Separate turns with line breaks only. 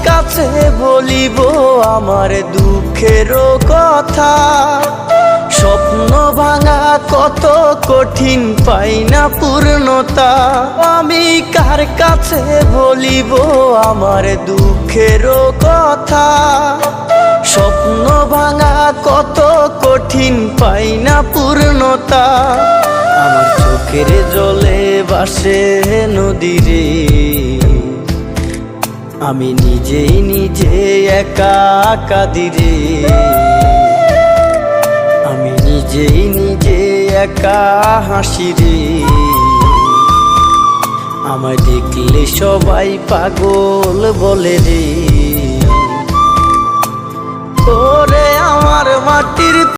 কাছে বলিব আমার দুঃখের কথা? স্বপ্ন ভাঙা কত কঠিন, পাই না পূর্ণতা। আমি কার কাছে বলিব আমার দুঃখের কথা? স্বপ্ন ভাঙা কত কঠিন, পাই না পূর্ণতা। আমার চোখের জলে ভাসে নদীরে, আমি নিজেই নিজে একা কাঁদিরে। আমি নিজেই নিজে একা হাসি রে। আমায় দেখলে সবাই পাগল বলে রে। ওরে আমার মাটির